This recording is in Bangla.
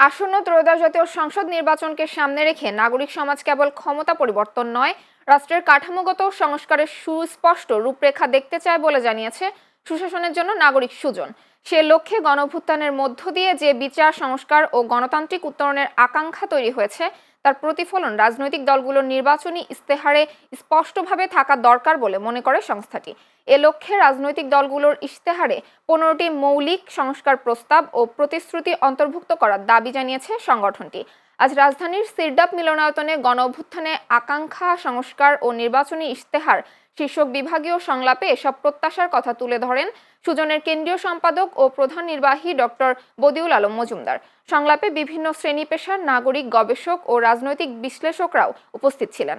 আসন্ন ত্রয়োদশ জাতীয় সংসদ নির্বাচনকে সামনে রেখে নাগরিক সমাজ কেবল ক্ষমতা পরিবর্তন নয়, রাষ্ট্রের কাঠামোগত সংস্কারের সুস্পষ্ট রূপরেখা দেখতে চায় বলে জানিয়েছে সুশাসনের জন্য নাগরিক সুজন। সে লক্ষ্যে গণঅভ্যুত্থানের মধ্য দিয়ে যে বিচার সংস্কার ও গণতান্ত্রিক উত্তরণের আকাঙ্ক্ষা তৈরি হয়েছে, তার প্রতিফলন রাজনৈতিক দলগুলোর নির্বাচনী ইস্তেহারে স্পষ্টভাবে থাকা দরকার বলে মনে করে সংস্থাটি। এ লক্ষ্যে রাজনৈতিক দলগুলোর ইশতেহারে 15টি মৌলিক সংস্কার প্রস্তাব ও প্রতিশ্রুতি অন্তর্ভুক্ত করার দাবি জানিয়েছে সংগঠনটি। আজ রাজধানীর সিরডাপ মিলনায়তনে গণঅভ্যুত্থানে আকাঙ্ক্ষা সংস্কার ও নির্বাচনী ইশতেহার শীর্ষক বিভাগীয় সংলাপে এসব প্রত্যাশার কথা তুলে ধরেন সুজনের কেন্দ্রীয় সম্পাদক ও প্রধান নির্বাহী ডক্টর বদিউল আলম মজুমদার। সংলাপে বিভিন্ন শ্রেণী পেশার নাগরিক, গবেষক ও রাজনৈতিক বিশ্লেষকরাও উপস্থিত ছিলেন।